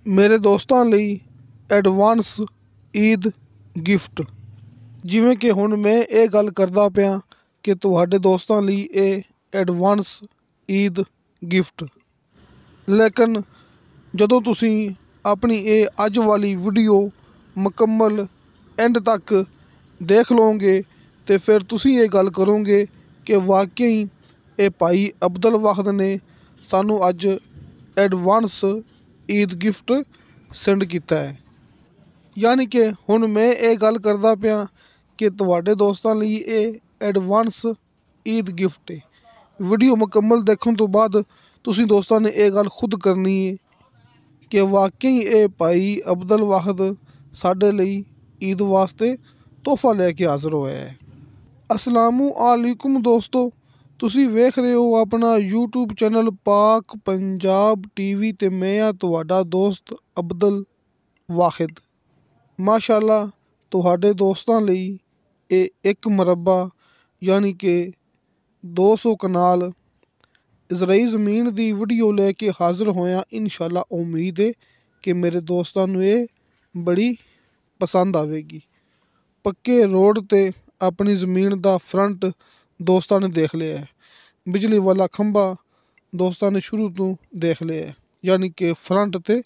ਮੇਰੇ ਦੋਸਤਾਂ ਲਈ ਐਡਵਾਂਸ ਈਦ ਗਿਫਟ। ਜਿਵੇਂ ਕਿ ਹੁਣ ਮੈਂ ਇਹ ਗੱਲ ਕਰਦਾ ਪਿਆ ਕਿ ਤੁਹਾਡੇ ਦੋਸਤਾਂ ਲਈ ਇਹ ਐਡਵਾਂਸ ਈਦ ਗਿਫਟ। ਲੇਕਿਨ ਜਦੋਂ ਤੁਸੀਂ ਆਪਣੀ ਇਹ ਅੱਜ ਵਾਲੀ ਵੀਡੀਓ ਮੁਕੰਮਲ ਐਂਡ ਤੱਕ ਦੇਖ ਲਓਗੇ ਤਾਂ ਫਿਰ ਤੁਸੀਂ ਇਹ ਗੱਲ ਕਰੋਗੇ ਕਿ ਵਾਕਈ ਇਹ ਭਾਈ ਅਬਦੁਲ ਵਾਹਿਦ ਨੇ ਸਾਨੂੰ ਅੱਜ ਐਡਵਾਂਸ ਈਦ ਗਿਫਟ ਸੈਂਡ ਕੀਤਾ ਹੈ। ਯਾਨੀ ਕਿ ਹੁਣ ਮੈਂ ਇਹ ਗੱਲ ਕਰਦਾ ਪਿਆ ਕਿ ਤੁਹਾਡੇ ਦੋਸਤਾਂ ਲਈ ਇਹ ਐਡਵਾਂਸ ਈਦ ਗਿਫਟ ਹੈ। ਵੀਡੀਓ ਮੁਕੰਮਲ ਦੇਖਣ ਤੋਂ ਬਾਅਦ ਤੁਸੀਂ ਦੋਸਤਾਂ ਨੇ ਇਹ ਗੱਲ ਖੁਦ ਕਰਨੀ ਹੈ ਕਿ ਵਾਕਈ ਇਹ ਭਾਈ ਅਬਦੁਲ ਵਾਹਿਦ ਸਾਡੇ ਲਈ ਈਦ ਵਾਸਤੇ ਤੋਹਫਾ ਲੈ ਕੇ ਹਾਜ਼ਰ ਹੋਇਆ ਹੈ। ਅਸਲਾਮੁ ਅਲੈਕੁਮ ਦੋਸਤੋ, ਤੁਸੀਂ ਵੇਖ ਰਹੇ ਹੋ ਆਪਣਾ YouTube ਚੈਨਲ ਪਾਕ ਪੰਜਾਬ TV ਅਤੇ ਮੈਂ ਹਾਂ ਤੁਹਾਡਾ ਦੋਸਤ ਅਬਦੁਲ ਵਾਹਿਦ। ਮਾਸ਼ਾਅੱਲਾ, ਤੁਹਾਡੇ ਦੋਸਤਾਂ ਲਈ ਇਹ ਇੱਕ ਮੁਰੱਬਾ ਯਾਨੀ ਕਿ 200 ਕਨਾਲ ਇਜ਼ਰਾਈ ਜ਼ਮੀਨ ਦੀ ਵੀਡੀਓ ਲੈ ਕੇ ਹਾਜ਼ਰ ਹੋਇਆ। ਇਨਸ਼ਾਅੱਲਾ ਉਮੀਦ ਹੈ ਕਿ ਮੇਰੇ ਦੋਸਤਾਂ ਨੂੰ ਇਹ ਬੜੀ ਪਸੰਦ ਆਵੇਗੀ। ਪੱਕੇ ਰੋਡ 'ਤੇ ਆਪਣੀ ਜ਼ਮੀਨ ਦਾ ਫਰੰਟ ਦੋਸਤਾਂ ਨੇ ਦੇਖ ਲਿਆ ਹੈ। ਬਿਜਲੀ ਵਾਲਾ ਖੰਭਾ ਦੋਸਤਾਂ ਨੇ ਸ਼ੁਰੂ ਤੋਂ ਦੇਖ ਲਿਆ ਹੈ, ਯਾਨੀ ਕਿ ਫਰੰਟ 'ਤੇ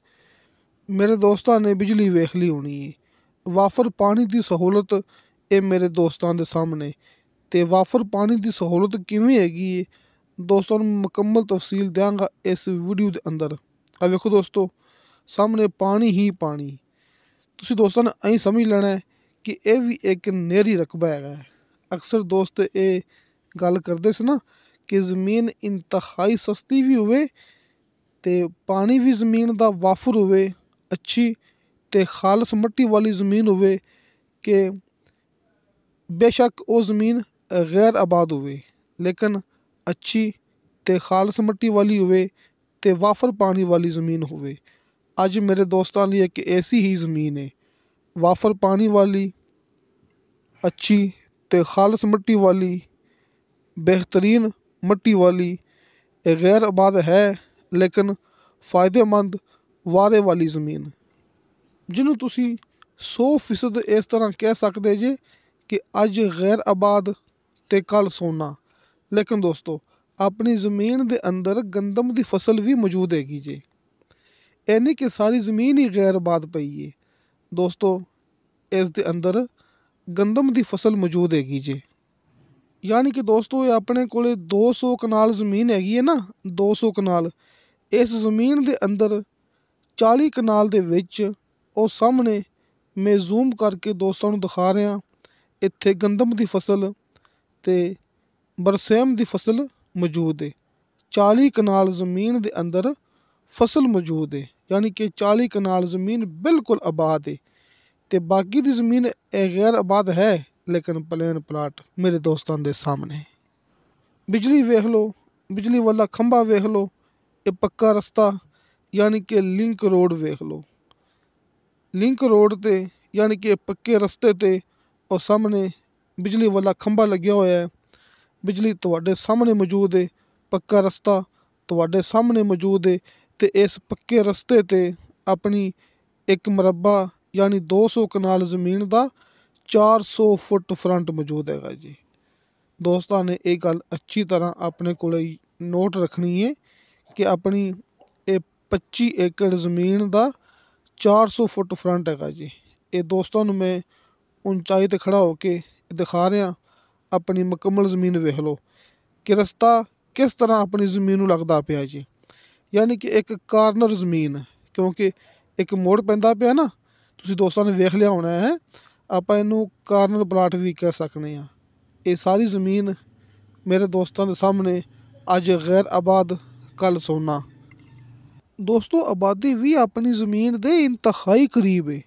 ਮੇਰੇ ਦੋਸਤਾਂ ਨੇ ਬਿਜਲੀ ਵੇਖ ਲਈ ਹੋਣੀ ਹੈ। ਵਾਫਰ ਪਾਣੀ ਦੀ ਸਹੂਲਤ ਇਹ ਮੇਰੇ ਦੋਸਤਾਂ ਦੇ ਸਾਹਮਣੇ, ਅਤੇ ਵਾਫਰ ਪਾਣੀ ਦੀ ਸਹੂਲਤ ਕਿਵੇਂ ਹੈਗੀ ਹੈ ਦੋਸਤਾਂ ਨੂੰ ਮੁਕੰਮਲ ਤਫਸੀਲ ਦਿਆਂਗਾ ਇਸ ਵੀਡੀਓ ਦੇ ਅੰਦਰ। ਆ ਵੇਖੋ ਦੋਸਤੋ, ਸਾਹਮਣੇ ਪਾਣੀ ਹੀ ਪਾਣੀ। ਤੁਸੀਂ ਦੋਸਤਾਂ ਨੇ ਐਂ ਸਮਝ ਲੈਣਾ ਹੈ ਕਿ ਇਹ ਵੀ ਇੱਕ ਨਹਿਰੀ ਰਕਬਾ ਹੈਗਾ ਹੈ। ਅਕਸਰ ਦੋਸਤ ਇਹ ਗੱਲ ਕਰਦੇ ਸੀ ਨਾ ਕਿ ਜ਼ਮੀਨ ਇੰਤਹਾਈ ਸਸਤੀ ਵੀ ਹੋਵੇ ਅਤੇ ਪਾਣੀ ਵੀ ਜ਼ਮੀਨ ਦਾ ਵਾਫਰ ਹੋਵੇ ਅੱਛੀ, ਅਤੇ ਖਾਲਸ ਮਿੱਟੀ ਵਾਲੀ ਜ਼ਮੀਨ ਹੋਵੇ ਕਿ ਬੇਸ਼ੱਕ ਉਹ ਜ਼ਮੀਨ ਗੈਰ ਆਬਾਦ ਹੋਵੇ ਲੇਕਿਨ ਅੱਛੀ ਅਤੇ ਖਾਲਸ ਮਿੱਟੀ ਵਾਲੀ ਹੋਵੇ ਅਤੇ ਵਾਫਰ ਪਾਣੀ ਵਾਲੀ ਜ਼ਮੀਨ ਹੋਵੇ। ਅੱਜ ਮੇਰੇ ਦੋਸਤਾਂ ਲਈ ਇੱਕ ਐਸੀ ਹੀ ਜ਼ਮੀਨ ਹੈ, ਵਾਫਰ ਪਾਣੀ ਵਾਲੀ, ਅੱਛੀ ਅਤੇ ਖਾਲਸ ਮਿੱਟੀ ਵਾਲੀ, ਬਿਹਤਰੀਨ ਮਿੱਟੀ ਵਾਲੀ। ਇਹ ਗੈਰ ਆਬਾਦ ਹੈ ਲੇਕਿਨ ਫਾਇਦੇਮੰਦ ਵਾਰੇ ਵਾਲੀ ਜ਼ਮੀਨ, ਜਿਹਨੂੰ ਤੁਸੀਂ 100% ਇਸ ਤਰ੍ਹਾਂ ਕਹਿ ਸਕਦੇ ਜੇ ਕਿ ਅੱਜ ਗੈਰ ਆਬਾਦ ਅਤੇ ਕੱਲ੍ਹ ਸੋਨਾ। ਲੇਕਿਨ ਦੋਸਤੋ, ਆਪਣੀ ਜ਼ਮੀਨ ਦੇ ਅੰਦਰ ਗੰਦਮ ਦੀ ਫਸਲ ਵੀ ਮੌਜੂਦ ਹੈਗੀ ਜੇ। ਇਹ ਨਹੀਂ ਕਿ ਸਾਰੀ ਜ਼ਮੀਨ ਹੀ ਗੈਰ ਆਬਾਦ ਪਈ ਹੈ ਦੋਸਤੋ, ਇਸ ਦੇ ਅੰਦਰ ਗੰਦਮ ਦੀ ਫਸਲ ਮੌਜੂਦ ਹੈਗੀ ਜੇ। ਯਾਨੀ ਕਿ ਦੋਸਤੋ ਇਹ ਆਪਣੇ ਕੋਲ 200 ਕਨਾਲ ਜ਼ਮੀਨ ਹੈਗੀ ਹੈ ਨਾ, 200 ਕਨਾਲ। ਇਸ ਜ਼ਮੀਨ ਦੇ ਅੰਦਰ 40 ਕਨਾਲ ਦੇ ਵਿੱਚ ਉਹ ਸਾਹਮਣੇ ਮੈਂ ਜ਼ੂਮ ਕਰਕੇ ਦੋਸਤਾਂ ਨੂੰ ਦਿਖਾ ਰਿਹਾ, ਇੱਥੇ ਗੰਦਮ ਦੀ ਫਸਲ ਅਤੇ ਬਰਸੇਮ ਦੀ ਫਸਲ ਮੌਜੂਦ ਹੈ। 40 ਕਨਾਲ ਜ਼ਮੀਨ ਦੇ ਅੰਦਰ ਫਸਲ ਮੌਜੂਦ ਹੈ, ਯਾਨੀ ਕਿ 40 ਕਨਾਲ ਜ਼ਮੀਨ ਬਿਲਕੁਲ ਆਬਾਦ ਹੈ ਅਤੇ ਬਾਕੀ ਦੀ ਜ਼ਮੀਨ ਇਹ ਗੈਰ ਆਬਾਦ ਹੈ ਲੇਕਿਨ ਪਲੇਨ ਪਲਾਟ ਮੇਰੇ ਦੋਸਤਾਂ ਦੇ ਸਾਹਮਣੇ। ਬਿਜਲੀ ਵੇਖ ਲਓ, ਬਿਜਲੀ ਵਾਲਾ ਖੰਭਾ ਵੇਖ ਲਓ, ਇਹ ਪੱਕਾ ਰਸਤਾ ਯਾਨੀ ਕਿ ਲਿੰਕ ਰੋਡ ਵੇਖ ਲਓ। ਲਿੰਕ ਰੋਡ 'ਤੇ ਯਾਨੀ ਕਿ ਪੱਕੇ ਰਸਤੇ 'ਤੇ ਉਹ ਸਾਹਮਣੇ ਬਿਜਲੀ ਵਾਲਾ ਖੰਭਾ ਲੱਗਿਆ ਹੋਇਆ ਹੈ। ਬਿਜਲੀ ਤੁਹਾਡੇ ਸਾਹਮਣੇ ਮੌਜੂਦ ਹੈ, ਪੱਕਾ ਰਸਤਾ ਤੁਹਾਡੇ ਸਾਹਮਣੇ ਮੌਜੂਦ ਹੈ ਅਤੇ ਇਸ ਪੱਕੇ ਰਸਤੇ 'ਤੇ ਆਪਣੀ ਇੱਕ ਮੁਰੱਬਾ ਯਾਨੀ 200 ਕਨਾਲ ਜ਼ਮੀਨ ਦਾ 400 ਫੁੱਟ ਫਰੰਟ ਮੌਜੂਦ ਹੈਗਾ ਜੀ। ਦੋਸਤਾਂ ਨੇ ਇਹ ਗੱਲ ਅੱਛੀ ਤਰ੍ਹਾਂ ਆਪਣੇ ਕੋਲ ਨੋਟ ਰੱਖਣੀ ਹੈ ਕਿ ਆਪਣੀ ਇਹ 25 ਏਕੜ ਜ਼ਮੀਨ ਦਾ 400 ਫੁੱਟ ਫਰੰਟ ਹੈਗਾ ਜੀ। ਇਹ ਦੋਸਤਾਂ ਨੂੰ ਮੈਂ ਉਚਾਈ 'ਤੇ ਖੜ੍ਹਾ ਹੋ ਕੇ ਦਿਖਾ ਰਿਹਾ। ਆਪਣੀ ਮੁਕੰਮਲ ਜ਼ਮੀਨ ਵੇਖ ਲਓ ਕਿ ਰਸਤਾ ਕਿਸ ਤਰ੍ਹਾਂ ਆਪਣੀ ਜ਼ਮੀਨ ਨੂੰ ਲੱਗਦਾ ਪਿਆ ਜੀ। ਯਾਨੀ ਕਿ ਇੱਕ ਕਾਰਨਰ ਜ਼ਮੀਨ, ਕਿਉਂਕਿ ਇੱਕ ਮੋੜ ਪੈਂਦਾ ਪਿਆ ਨਾ, ਤੁਸੀਂ ਦੋਸਤਾਂ ਨੇ ਵੇਖ ਲਿਆ ਹੋਣਾ ਹੈ, ਆਪਾਂ ਇਹਨੂੰ ਕਾਰਨਰ ਪਲਾਟ ਵੀ ਕਹਿ ਸਕਦੇ ਹਾਂ। ਇਹ ਸਾਰੀ ਜ਼ਮੀਨ ਮੇਰੇ ਦੋਸਤਾਂ ਦੇ ਸਾਹਮਣੇ ਅੱਜ ਗੈਰ ਆਬਾਦ ਕੱਲ੍ਹ ਸੋਨਾ। ਦੋਸਤੋ, ਆਬਾਦੀ ਵੀ ਆਪਣੀ ਜ਼ਮੀਨ ਦੇ ਇੰਤਹਾਈ ਕਰੀਬ ਹੈ।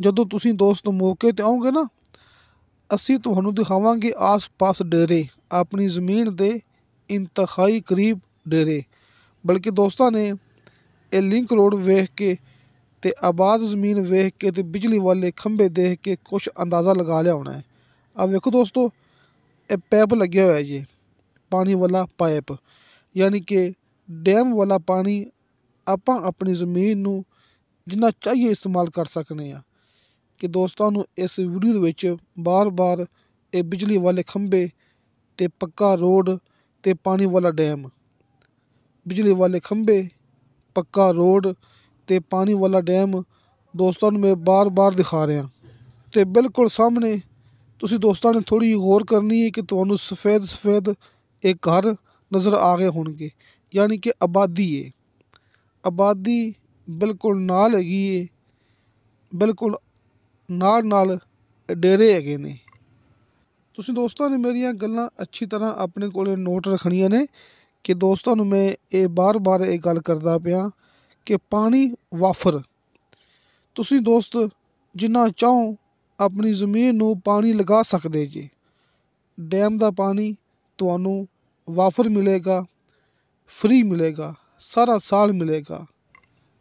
ਜਦੋਂ ਤੁਸੀਂ ਦੋਸਤ ਮੌਕੇ 'ਤੇ ਆਓਗੇ ਨਾ, ਅਸੀਂ ਤੁਹਾਨੂੰ ਦਿਖਾਵਾਂਗੇ ਆਸ-ਪਾਸ ਡੇਰੇ, ਆਪਣੀ ਜ਼ਮੀਨ ਦੇ ਇੰਤਹਾਈ ਕਰੀਬ ਡੇਰੇ। ਬਲਕਿ ਦੋਸਤਾਂ ਨੇ ਇਹ ਲਿੰਕ ਰੋਡ ਵੇਖ ਕੇ ਅਤੇ ਆਬਾਦ ਜ਼ਮੀਨ ਵੇਖ ਕੇ ਅਤੇ ਬਿਜਲੀ ਵਾਲੇ ਖੰਭੇ ਦੇਖ ਕੇ ਕੁਛ ਅੰਦਾਜ਼ਾ ਲਗਾ ਲਿਆ ਹੋਣਾ ਹੈ। ਆ ਵੇਖੋ ਦੋਸਤੋ, ਇਹ ਪੈਪ ਲੱਗਿਆ ਹੋਇਆ ਜੀ, ਪਾਣੀ ਵਾਲਾ ਪਾਈਪ, ਯਾਨੀ ਕਿ ਡੈਮ ਵਾਲਾ ਪਾਣੀ ਆਪਾਂ ਆਪਣੀ ਜ਼ਮੀਨ ਨੂੰ ਜਿੰਨਾ ਚਾਹੀਏ ਇਸਤੇਮਾਲ ਕਰ ਸਕਦੇ ਹਾਂ। ਕਿ ਦੋਸਤਾਂ ਨੂੰ ਇਸ ਵੀਡੀਓ ਦੇ ਵਿੱਚ ਬਾਰ-ਬਾਰ ਇਹ ਬਿਜਲੀ ਵਾਲੇ ਖੰਭੇ ਅਤੇ ਪੱਕਾ ਰੋਡ ਅਤੇ ਪਾਣੀ ਵਾਲਾ ਡੈਮ, ਬਿਜਲੀ ਵਾਲੇ ਖੰਭੇ, ਪੱਕਾ ਰੋਡ ਅਤੇ ਪਾਣੀ ਵਾਲਾ ਡੈਮ ਦੋਸਤਾਂ ਨੂੰ ਮੈਂ ਬਾਰ-ਬਾਰ ਦਿਖਾ ਰਿਹਾ। ਅਤੇ ਬਿਲਕੁਲ ਸਾਹਮਣੇ ਤੁਸੀਂ ਦੋਸਤਾਂ ਨੇ ਥੋੜ੍ਹੀ ਜਿਹੀ ਗੌਰ ਕਰਨੀ ਹੈ ਕਿ ਤੁਹਾਨੂੰ ਸਫੈਦ ਇਹ ਘਰ ਨਜ਼ਰ ਆ ਗਏ ਹੋਣਗੇ, ਯਾਨੀ ਕਿ ਆਬਾਦੀ ਹੈ। ਆਬਾਦੀ ਬਿਲਕੁਲ ਨਾਲ ਹੈਗੀ ਹੈ, ਬਿਲਕੁਲ ਨਾਲ ਡੇਰੇ ਹੈਗੇ ਨੇ। ਤੁਸੀਂ ਦੋਸਤਾਂ ਨੇ ਮੇਰੀਆਂ ਗੱਲਾਂ ਅੱਛੀ ਤਰ੍ਹਾਂ ਆਪਣੇ ਕੋਲ ਨੋਟ ਰੱਖਣੀਆਂ ਨੇ ਕਿ ਦੋਸਤਾਂ ਨੂੰ ਮੈਂ ਇਹ ਬਾਰ-ਬਾਰ ਇਹ ਗੱਲ ਕਰਦਾ ਪਿਆ ਕਿ ਪਾਣੀ ਵਾਫਰ, ਤੁਸੀਂ ਦੋਸਤ ਜਿੰਨਾ ਚਾਹੋ ਆਪਣੀ ਜ਼ਮੀਨ ਨੂੰ ਪਾਣੀ ਲਗਾ ਸਕਦੇ ਜੀ। ਡੈਮ ਦਾ ਪਾਣੀ ਤੁਹਾਨੂੰ ਵਾਫਰ ਮਿਲੇਗਾ, ਫ੍ਰੀ ਮਿਲੇਗਾ, ਸਾਰਾ ਸਾਲ ਮਿਲੇਗਾ।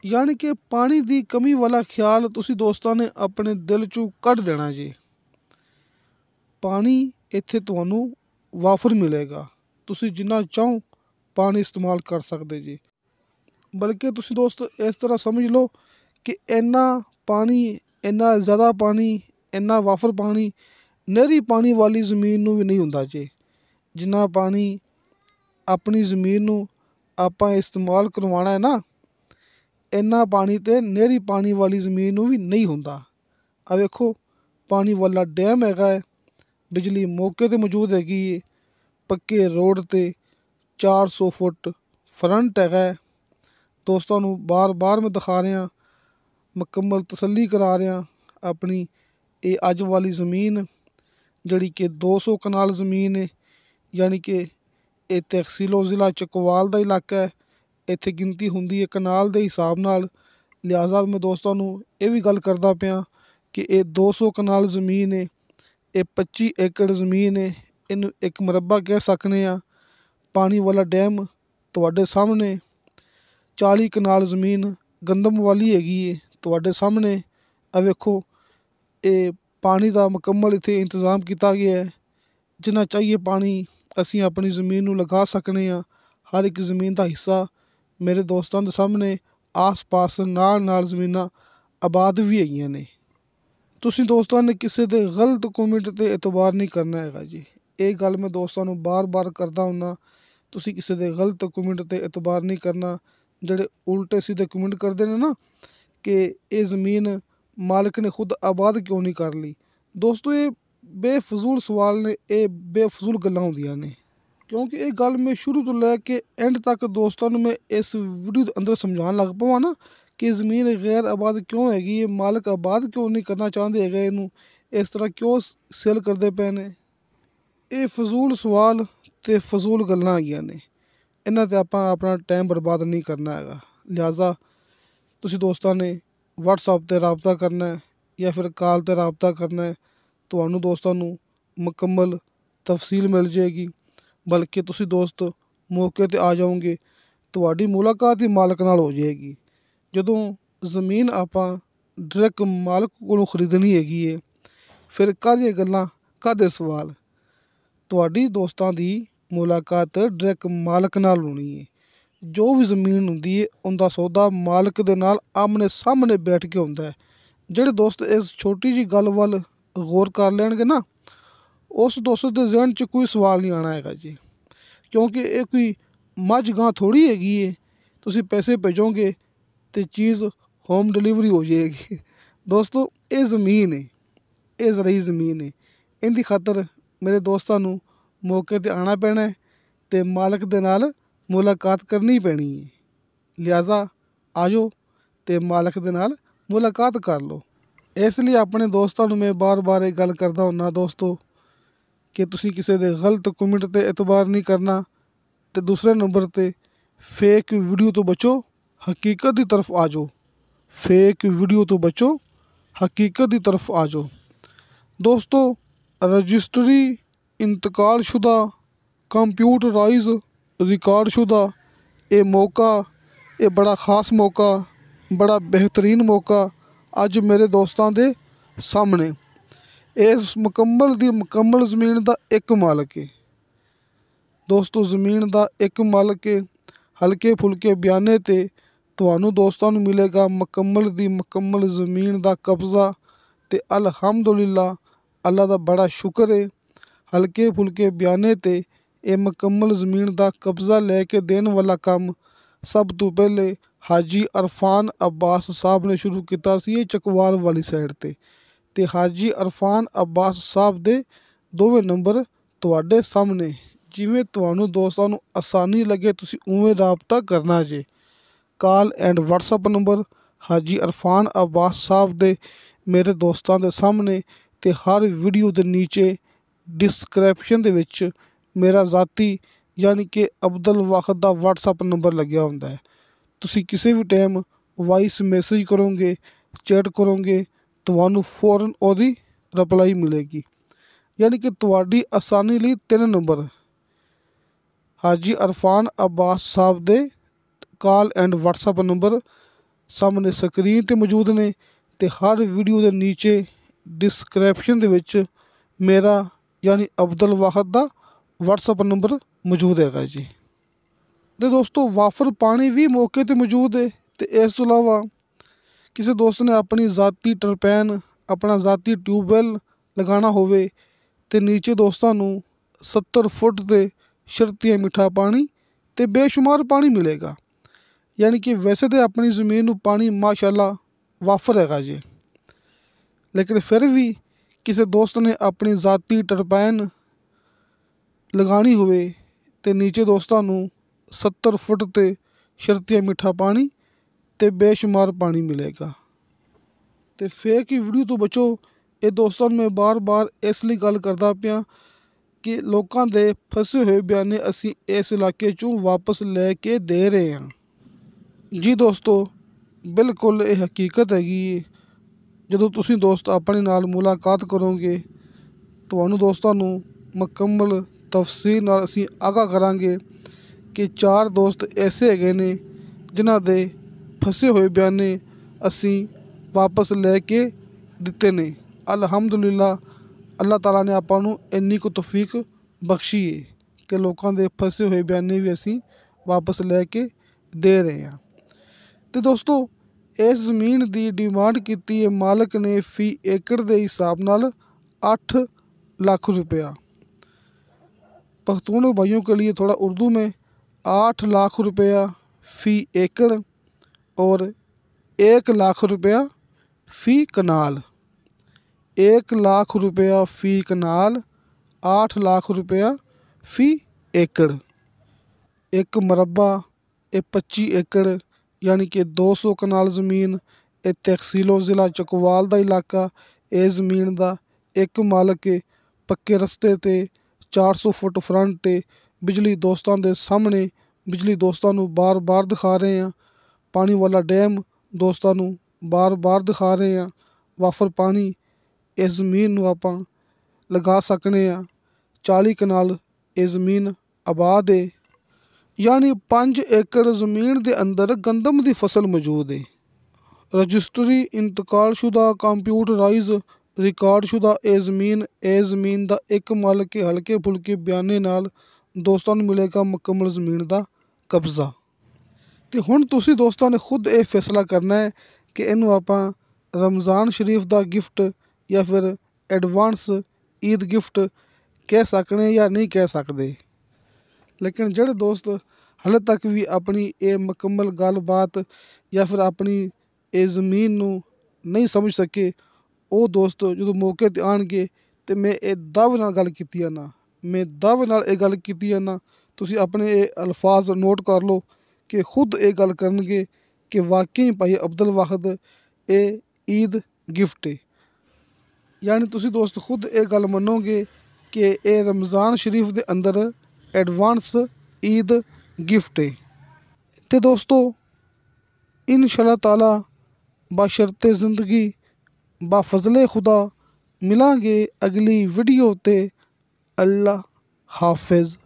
ਯਾਨੀ ਕਿ ਪਾਣੀ ਦੀ ਕਮੀ ਵਾਲਾ ਖਿਆਲ ਤੁਸੀਂ ਦੋਸਤਾਂ ਨੇ ਆਪਣੇ ਦਿਲ 'ਚੋਂ ਕੱਢ ਦੇਣਾ ਜੀ। ਪਾਣੀ ਇੱਥੇ ਤੁਹਾਨੂੰ ਵਾਫਰ ਮਿਲੇਗਾ, ਤੁਸੀਂ ਜਿੰਨਾ ਚਾਹੋ ਪਾਣੀ ਇਸਤੇਮਾਲ ਕਰ ਸਕਦੇ ਜੀ। ਬਲਕਿ ਤੁਸੀਂ ਦੋਸਤ ਇਸ ਤਰ੍ਹਾਂ ਸਮਝ ਲਓ ਕਿ ਇੰਨਾ ਪਾਣੀ, ਇੰਨਾ ਜ਼ਿਆਦਾ ਪਾਣੀ, ਇੰਨਾ ਵਾਫਰ ਪਾਣੀ ਨਹਿਰੀ ਪਾਣੀ ਵਾਲੀ ਜ਼ਮੀਨ ਨੂੰ ਵੀ ਨਹੀਂ ਹੁੰਦਾ ਜੀ। ਜਿੰਨਾ ਪਾਣੀ ਆਪਣੀ ਜ਼ਮੀਨ ਨੂੰ ਆਪਾਂ ਇਸਤੇਮਾਲ ਕਰਵਾਉਣਾ ਹੈ ਨਾ, ਇੰਨਾ ਪਾਣੀ ਤਾਂ ਨਹਿਰੀ ਪਾਣੀ ਵਾਲੀ ਜ਼ਮੀਨ ਨੂੰ ਵੀ ਨਹੀਂ ਹੁੰਦਾ। ਆ ਵੇਖੋ ਪਾਣੀ ਵਾਲਾ ਡੈਮ ਹੈਗਾ ਹੈ, ਬਿਜਲੀ ਮੌਕੇ 'ਤੇ ਮੌਜੂਦ ਹੈਗੀ ਹੈ, ਪੱਕੇ ਰੋਡ 'ਤੇ 400 ਫੁੱਟ ਫਰੰਟ ਹੈਗਾ ਹੈ। ਦੋਸਤਾਂ ਨੂੰ ਬਾਰ-ਬਾਰ ਮੈਂ ਦਿਖਾ ਰਿਹਾ, ਮੁਕੰਮਲ ਤਸੱਲੀ ਕਰਾ ਰਿਹਾ ਆਪਣੀ। ਇਹ ਅੱਜ ਵਾਲੀ ਜ਼ਮੀਨ ਜਿਹੜੀ ਕਿ 200 ਕਨਾਲ ਜ਼ਮੀਨ ਹੈ, ਯਾਨੀ ਕਿ ਇਹ ਤਹਿਸੀਲੋ ਜ਼ਿਲ੍ਹਾ ਚਕਵਾਲ ਦਾ ਇਲਾਕਾ ਹੈ। ਇੱਥੇ ਗਿਣਤੀ ਹੁੰਦੀ ਹੈ ਕਨਾਲ ਦੇ ਹਿਸਾਬ ਨਾਲ। ਲਿਹਾਜ਼ਾ ਮੈਂ ਦੋਸਤਾਂ ਨੂੰ ਇਹ ਵੀ ਗੱਲ ਕਰਦਾ ਪਿਆ ਕਿ ਇਹ 200 ਕਨਾਲ ਜ਼ਮੀਨ ਹੈ, ਇਹ 25 ਏਕੜ ਜ਼ਮੀਨ ਹੈ, ਇਹਨੂੰ ਇੱਕ ਮੁਰੱਬਾ ਕਹਿ ਸਕਦੇ ਹਾਂ। ਪਾਣੀ ਵਾਲਾ ਡੈਮ ਤੁਹਾਡੇ ਸਾਹਮਣੇ 40 ਕਨਾਲ ਜ਼ਮੀਨ ਗੰਦਮ ਵਾਲੀ ਹੈਗੀ ਹੈ ਤੁਹਾਡੇ ਸਾਹਮਣੇ। ਆ ਵੇਖੋ ਇਹ ਪਾਣੀ ਦਾ ਮੁਕੰਮਲ ਇੱਥੇ ਇੰਤਜ਼ਾਮ ਕੀਤਾ ਗਿਆ ਹੈ। ਜਿੰਨਾ ਚਾਹੀਏ ਪਾਣੀ ਅਸੀਂ ਆਪਣੀ ਜ਼ਮੀਨ ਨੂੰ ਲਗਾ ਸਕਦੇ ਹਾਂ। ਹਰ ਇੱਕ ਜ਼ਮੀਨ ਦਾ ਹਿੱਸਾ ਮੇਰੇ ਦੋਸਤਾਂ ਦੇ ਸਾਹਮਣੇ ਆਸ-ਪਾਸ ਨਾਲ ਜ਼ਮੀਨਾਂ ਆਬਾਦ ਵੀ ਹੈਗੀਆਂ ਨੇ। ਤੁਸੀਂ ਦੋਸਤਾਂ ਨੇ ਕਿਸੇ ਦੇ ਗਲਤ ਕਮੈਂਟ 'ਤੇ ਇਤਬਾਰ ਨਹੀਂ ਕਰਨਾ ਹੈਗਾ ਜੀ। ਇਹ ਗੱਲ ਮੈਂ ਦੋਸਤਾਂ ਨੂੰ ਬਾਰ-ਬਾਰ ਕਰਦਾ ਹੁੰਦਾ, ਤੁਸੀਂ ਕਿਸੇ ਦੇ ਗਲਤ ਕਮੈਂਟ 'ਤੇ ਇਤਬਾਰ ਨਹੀਂ ਕਰਨਾ। ਜਿਹੜੇ ਉਲਟੇ ਸਿੱਧੇ ਕਮੈਂਟ ਕਰਦੇ ਨੇ ਨਾ ਕਿ ਇਹ ਜ਼ਮੀਨ ਮਾਲਕ ਨੇ ਖੁਦ ਆਬਾਦ ਕਿਉਂ ਨਹੀਂ ਕਰ ਲਈ, ਦੋਸਤੋ ਇਹ ਬੇਫਜ਼ੂਲ ਸਵਾਲ ਨੇ, ਇਹ ਬੇਫਜ਼ੂਲ ਗੱਲਾਂ ਹੁੰਦੀਆਂ ਨੇ। ਕਿਉਂਕਿ ਇਹ ਗੱਲ ਮੈਂ ਸ਼ੁਰੂ ਤੋਂ ਲੈ ਕੇ ਐਂਡ ਤੱਕ ਦੋਸਤਾਂ ਨੂੰ ਮੈਂ ਇਸ ਵੀਡੀਓ ਦੇ ਅੰਦਰ ਸਮਝਾਉਣ ਲੱਗ ਪਵਾਂ ਨਾ ਕਿ ਜ਼ਮੀਨ ਗੈਰ ਆਬਾਦ ਕਿਉਂ ਹੈਗੀ ਹੈ, ਮਾਲਕ ਆਬਾਦ ਕਿਉਂ ਨਹੀਂ ਕਰਨਾ ਚਾਹੁੰਦੇ ਹੈਗੇ, ਇਹਨੂੰ ਇਸ ਤਰ੍ਹਾਂ ਕਿਉਂ ਸੇਲ ਕਰਦੇ ਪਏ ਨੇ। ਇਹ ਫਜ਼ੂਲ ਸਵਾਲ ਅਤੇ ਫਜ਼ੂਲ ਗੱਲਾਂ ਹੈਗੀਆਂ ਨੇ, ਇਹਨਾਂ 'ਤੇ ਆਪਾਂ ਆਪਣਾ ਟਾਈਮ ਬਰਬਾਦ ਨਹੀਂ ਕਰਨਾ ਹੈਗਾ। ਲਿਹਾਜ਼ਾ ਤੁਸੀਂ ਦੋਸਤਾਂ ਨੇ ਵਟਸਐਪ 'ਤੇ ਰਾਬਤਾ ਕਰਨਾ ਹੈ ਜਾਂ ਫਿਰ ਕਾਲ 'ਤੇ ਰਾਬਤਾ ਕਰਨਾ ਹੈ, ਤੁਹਾਨੂੰ ਦੋਸਤਾਂ ਨੂੰ ਮੁਕੰਮਲ ਤਫਸੀਲ ਮਿਲ ਜਾਏਗੀ। ਬਲਕਿ ਤੁਸੀਂ ਦੋਸਤ ਮੌਕੇ 'ਤੇ ਆ ਜਾਓਗੇ, ਤੁਹਾਡੀ ਮੁਲਾਕਾਤ ਹੀ ਮਾਲਕ ਨਾਲ ਹੋ ਜਾਏਗੀ। ਜਦੋਂ ਜ਼ਮੀਨ ਆਪਾਂ ਡਾਇਰੈਕਟ ਮਾਲਕ ਕੋਲੋਂ ਖਰੀਦਣੀ ਹੈਗੀ ਹੈ, ਫਿਰ ਕਾਹਦੀਆਂ ਗੱਲਾਂ, ਕਾਹਦੇ ਸਵਾਲ। ਤੁਹਾਡੀ ਦੋਸਤਾਂ ਦੀ ਮੁਲਾਕਾਤ ਡਾਇਰੈਕਟ ਮਾਲਕ ਨਾਲ ਹੋਣੀ ਹੈ। ਜੋ ਵੀ ਜ਼ਮੀਨ ਹੁੰਦੀ ਹੈ ਉਹਦਾ ਸੌਦਾ ਮਾਲਕ ਦੇ ਨਾਲ ਆਮਣੇ ਸਾਹਮਣੇ ਬੈਠ ਕੇ ਹੁੰਦਾ ਹੈ। ਜਿਹੜੇ ਦੋਸਤ ਇਸ ਛੋਟੀ ਜਿਹੀ ਗੱਲ ਵੱਲ ਗੌਰ ਕਰ ਲੈਣਗੇ ਨਾ, ਉਸ ਦੋਸਤ ਦੇ ਜ਼ਿਹਨ 'ਚ ਕੋਈ ਸਵਾਲ ਨਹੀਂ ਆਉਣਾ ਹੈਗਾ ਜੀ। ਕਿਉਂਕਿ ਇਹ ਕੋਈ ਮੱਝ ਗਾਂ ਥੋੜ੍ਹੀ ਹੈਗੀ ਹੈ, ਤੁਸੀਂ ਪੈਸੇ ਭੇਜੋਗੇ ਅਤੇ ਚੀਜ਼ ਹੋਮ ਡਿਲੀਵਰੀ ਹੋ ਜਾਏਗੀ। ਦੋਸਤੋ ਇਹ ਜ਼ਮੀਨ ਹੈ, ਇਹ ਜ਼ਰਈ ਜ਼ਮੀਨ ਹੈ, ਇਹਦੀ ਖਾਤਰ ਮੇਰੇ ਦੋਸਤਾਂ ਨੂੰ ਮੌਕੇ 'ਤੇ ਆਉਣਾ ਪੈਣਾ ਅਤੇ ਮਾਲਕ ਦੇ ਨਾਲ ਮੁਲਾਕਾਤ ਕਰਨੀ ਪੈਣੀ ਹੈ। ਲਿਹਾਜ਼ਾ ਆ ਜਾਓ ਅਤੇ ਮਾਲਕ ਦੇ ਨਾਲ ਮੁਲਾਕਾਤ ਕਰ ਲਓ। ਇਸ ਲਈ ਆਪਣੇ ਦੋਸਤਾਂ ਨੂੰ ਮੈਂ ਬਾਰ-ਬਾਰ ਇਹ ਗੱਲ ਕਰਦਾ ਹੁੰਦਾ ਦੋਸਤੋ ਕਿ ਤੁਸੀਂ ਕਿਸੇ ਦੇ ਗਲਤ ਕਮੈਂਟ 'ਤੇ ਇਤਬਾਰ ਨਹੀਂ ਕਰਨਾ। ਅਤੇ ਦੂਸਰੇ ਨੰਬਰ 'ਤੇ ਫੇਕ ਵੀਡੀਓ ਤੋਂ ਬਚੋ, ਹਕੀਕਤ ਦੀ ਤਰਫ ਆ ਜਾਓ। ਫੇਕ ਵੀਡੀਓ ਤੋਂ ਬਚੋ, ਹਕੀਕਤ ਦੀ ਤਰਫ ਆ ਜਾਓ। ਦੋਸਤੋ ਰਜਿਸਟਰੀ ਇੰਤਕਾਲਸ਼ੁਦਾ ਕੰਪਿਊਟਰਾਈਜ਼ ਰਿਕਾਰਡਸ਼ੁਦਾ ਇਹ ਮੌਕਾ, ਇਹ ਬੜਾ ख़ास ਮੌਕਾ, ਬੜਾ ਬਿਹਤਰੀਨ ਮੌਕਾ ਅੱਜ ਮੇਰੇ ਦੋਸਤਾਂ ਦੇ ਸਾਹਮਣੇ। ਇਸ ਮੁਕੰਮਲ ਜ਼ਮੀਨ ਦਾ ਇੱਕ ਮਾਲਕ ਹੈ ਦੋਸਤੋ, ਜ਼ਮੀਨ ਦਾ ਇੱਕ ਮਾਲਕ ਹੈ। ਹਲਕੇ ਫੁਲਕੇ ਬਿਆਨੇ 'ਤੇ ਤੁਹਾਨੂੰ ਦੋਸਤਾਂ ਨੂੰ ਮਿਲੇਗਾ ਮੁਕੰਮਲ ਦੀ ਮੁਕੰਮਲ ਜ਼ਮੀਨ ਦਾ ਕਬਜ਼ਾ। ਤੇ ਅਲਹਮਦੁਲਿਲਾ, ਅੱਲਾ ਦਾ ਬੜਾ ਸ਼ੁਕਰ ਹੈ, ਹਲਕੇ ਫੁਲਕੇ ਬਿਆਨੇ ਤੇ ਇਹ ਮੁਕੰਮਲ ਜ਼ਮੀਨ ਦਾ ਕਬਜ਼ਾ ਲੈ ਕੇ ਦੇਣ ਵਾਲਾ ਕੰਮ ਸਭ ਤੋਂ ਪਹਿਲੇ ਹਾਜੀ ਅਰਫਾਨ ਅਬਾਸ ਸਾਹਿਬ ਨੇ ਸ਼ੁਰੂ ਕੀਤਾ ਸੀ, ਇਹ ਚਕਵਾਲ ਵਾਲੀ ਸਾਈਡ ਤੇ ਹਾਜੀ ਅਰਫਾਨ ਅਬਾਸ ਸਾਹਿਬ ਦੇ ਦੋਵੇਂ ਨੰਬਰ ਤੁਹਾਡੇ ਸਾਹਮਣੇ। ਜਿਵੇਂ ਤੁਹਾਨੂੰ ਦੋਸਤਾਂ ਨੂੰ ਆਸਾਨੀ ਲੱਗੇ ਤੁਸੀਂ ਉਵੇਂ ਰਾਬਤਾ ਕਰਨਾ ਜੇ। ਕਾਲ ਐਂਡ ਵਟਸਐਪ ਨੰਬਰ ਹਾਜੀ ਅਰਫਾਨ ਅਬਾਸ ਸਾਹਿਬ ਦੇ ਮੇਰੇ ਦੋਸਤਾਂ ਦੇ ਸਾਹਮਣੇ, ਤੇ ਹਰ ਵੀਡੀਓ ਦੇ ਨੀਚੇ ਡਿਸਕ੍ਰਿਪਸ਼ਨ ਦੇ ਵਿੱਚ ਮੇਰਾ ਜ਼ਾਤੀ ਯਾਨੀ ਕਿ ਅਬਦੁਲ ਵਾਹਿਦ ਦਾ ਵਟਸਐਪ ਨੰਬਰ ਲੱਗਿਆ ਹੁੰਦਾ ਹੈ। ਤੁਸੀਂ ਕਿਸੇ ਵੀ ਟਾਈਮ ਵਾਇਸ ਮੈਸੇਜ ਕਰੋਗੇ, ਚੈਟ ਕਰੋਗੇ, ਤੁਹਾਨੂੰ ਫੌਰਨ ਉਹਦੀ ਰਿਪਲਾਈ ਮਿਲੇਗੀ। ਯਾਨੀ ਕਿ ਤੁਹਾਡੀ ਆਸਾਨੀ ਲਈ 3 ਨੰਬਰ ਹਾਜੀ ਅਰਫਾਨ ਅਬਾਸ ਸਾਹਿਬ ਦੇ ਕਾਲ ਐਂਡ ਵਟਸਐਪ ਨੰਬਰ ਸਾਹਮਣੇ ਸਕਰੀਨ 'ਤੇ ਮੌਜੂਦ ਨੇ, ਤੇ ਹਰ ਵੀਡੀਓ ਦੇ ਨੀਚੇ ਡਿਸਕ੍ਰਿਪਸ਼ਨ ਦੇ ਵਿੱਚ ਮੇਰਾ ਯਾਨੀ ਅਬਦੁਲ ਵਾਹਿਦ ਦਾ ਵਟਸਐਪ ਨੰਬਰ ਮੌਜੂਦ ਹੈਗਾ ਜੀ। ਤੇ ਦੋਸਤੋ, ਵਾਫਰ ਪਾਣੀ ਵੀ ਮੌਕੇ 'ਤੇ ਮੌਜੂਦ ਹੈ। ਤੇ ਇਸ ਤੋਂ ਇਲਾਵਾ ਕਿਸੇ ਦੋਸਤ ਨੇ ਆਪਣੀ ਜ਼ਾਤੀ ਟਰਪੈਨ, ਆਪਣਾ ਜ਼ਾਤੀ ਟਿਊਬਵੈੱਲ ਲਗਾਉਣਾ ਹੋਵੇ ਤੇ ਨੀਚੇ ਦੋਸਤਾਂ ਨੂੰ 70 ਫੁੱਟ 'ਤੇ ਸ਼ਰਤੀਆ ਮਿੱਠਾ ਪਾਣੀ ਤੇ ਬੇਸ਼ੁਮਾਰ ਪਾਣੀ ਮਿਲੇਗਾ। ਯਾਨੀ ਕਿ ਵੈਸੇ ਤਾਂ ਆਪਣੀ ਜ਼ਮੀਨ ਨੂੰ ਪਾਣੀ ਮਾਸ਼ਾਅੱਲਾ ਵਾਫਰ ਹੈਗਾ ਜੀ, ਲੇਕਿਨ ਫਿਰ ਵੀ ਕਿਸੇ ਦੋਸਤ ਨੇ ਆਪਣੀ ਜ਼ਾਤੀ ਟਰਪੈਨ ਲਗਾਉਣੀ ਹੋਵੇ ਤੇ ਨੀਚੇ ਦੋਸਤਾਂ ਨੂੰ 70 ਫੁੱਟ 'ਤੇ ਸ਼ਰਤੀਆ ਮਿੱਠਾ ਪਾਣੀ ਤੇ ਬੇਸ਼ੁਮਾਰ ਪਾਣੀ ਮਿਲੇਗਾ। ਤੇ ਫੇਕ ਹੀ ਵੀਡੀਓ ਤੋਂ ਬਚੋ। ਇਹ ਦੋਸਤਾਂ ਨੂੰ ਮੈਂ ਬਾਰ-ਬਾਰ ਇਸ ਲਈ ਗੱਲ ਕਰਦਾ ਪਿਆ ਕਿ ਲੋਕਾਂ ਦੇ ਫਸੇ ਹੋਏ ਬਿਆਨੇ ਅਸੀਂ ਇਸ ਇਲਾਕੇ 'ਚੋਂ ਵਾਪਸ ਲੈ ਕੇ ਦੇ ਰਹੇ ਹਾਂ। ਜੀ ਦੋਸਤੋ, ਬਿਲਕੁਲ ਇਹ ਹਕੀਕਤ ਹੈਗੀ ਹੈ। ਜਦੋਂ ਤੁਸੀਂ ਦੋਸਤ ਆਪਣੇ ਨਾਲ ਮੁਲਾਕਾਤ ਕਰੋਗੇ, ਤੁਹਾਨੂੰ ਦੋਸਤਾਂ ਨੂੰ ਮੁਕੰਮਲ ਤਫਸੀਲ ਨਾਲ ਅਸੀਂ ਆਗਾਹ ਕਰਾਂਗੇ ਕਿ 4 ਦੋਸਤ ਐਸੇ ਹੈਗੇ ਨੇ ਜਿਨ੍ਹਾਂ ਦੇ ਫਸੇ ਹੋਏ ਬਿਆਨੇ ਅਸੀਂ ਵਾਪਸ ਲੈ ਕੇ ਦਿੱਤੇ ਨੇ। ਅਲਹਮਦੁਲਿਲਾ, ਅੱਲਾਹ ਤਾਲਾ ਨੇ ਆਪਾਂ ਨੂੰ ਇੰਨੀ ਕੁ ਤੌਫੀਕ ਬਖਸ਼ੀ ਹੈ ਕਿ ਲੋਕਾਂ ਦੇ ਫਸੇ ਹੋਏ ਬਿਆਨੇ ਵੀ ਅਸੀਂ ਵਾਪਸ ਲੈ ਕੇ ਦੇ ਰਹੇ ਹਾਂ। ਤੇ ਦੋਸਤੋ, ਇਸ ਜ਼ਮੀਨ ਦੀ डिमांड ਕੀਤੀ है मालिक ने फ़ी एकड़ के हिसाब नाल 8 लाख रुपया। पख्तून भाइयों के लिए थोड़ा उर्दू में 8 लाख रुपया फ़ी एकड़ और 1 लाख रुपया फ़ी कनाल। 1 लाख रुपया फ़ी कनाल, 8 लाख रुपया फ़ी एकड़। एक मरबा ये 25 एकड़ यानी कि 200 कनाल ज़मीन। ये तहसीलो ज़िला चकवाल का इलाका। ये ज़मीन का एक मालिक है। पक्के रस्ते ते 400 फुट फ्रंट ते बिजली दोस्तों के सामने, बिजली दोस्तों को बार बार दिखा रहे हैं। पानी वाला डैम दोस्तों को बार बार दिखा रहे हैं। वाफर पानी इस ज़मीन को आप लगा सकने हैं। 40 कनाल ये ज़मीन आबाद है, यानी 5 एकड़ ज़मीन के अंदर गंदम की फसल मौजूद है। रजिस्ट्री इंतकालशुदा कंप्यूटराइज रिकॉर्डशुदा ये ज़मीन का एक मालिक के हल्के फुल्के बयाने नाल दोस्तों को मिलेगा मुकम्मल ज़मीन का कब्ज़ा। तो हुण तुसीं दोस्तों ने खुद ये फैसला करना है कि इनू आपां रमज़ान शरीफ का गिफ्ट या फिर एडवांस ईद गिफ्ट कह सकने या नहीं कह सकते। लेकिन ਜਿਹੜੇ ਦੋਸਤ ਹਾਲੇ ਤੱਕ ਵੀ ਆਪਣੀ ਇਹ ਮੁਕੰਮਲ ਗੱਲਬਾਤ ਜਾਂ ਫਿਰ ਆਪਣੀ ਇਹ ਜ਼ਮੀਨ ਨੂੰ ਨਹੀਂ ਸਮਝ ਸਕੇ, ਉਹ ਦੋਸਤ ਜਦੋਂ ਮੌਕੇ 'ਤੇ ਆਉਣਗੇ ਤੇ ਮੈਂ ਇਹ ਦਾਅਵੇ ਨਾਲ ਗੱਲ ਕੀਤੀ ਆ ਨਾ, ਤੁਸੀਂ ਆਪਣੇ ਇਹ ਅਲਫਾਜ਼ ਨੋਟ ਕਰ ਲਓ ਕਿ ਖੁਦ ਇਹ ਗੱਲ ਕਰਨਗੇ ਕਿ ਵਾਕਈ ਭਾਈ ਅਬਦੁਲ ਵਾਹਿਦ ਇਹ ਈਦ ਗਿਫਟ ਹੈ। ਯਾਨੀ ਤੁਸੀਂ ਦੋਸਤ ਖੁਦ ਇਹ ਗੱਲ ਮੰਨੋਗੇ ਕਿ ਇਹ ਰਮਜ਼ਾਨ ਸ਼ਰੀਫ ਦੇ ਅੰਦਰ एडवांस ईद गिफ्ट है। तो दोस्तों, इंशाअल्लाह ताला बशर्ते ज़िंदगी बाफजले खुदा मिलांगे अगली वीडियो ते। अल्लाह हाफिज़।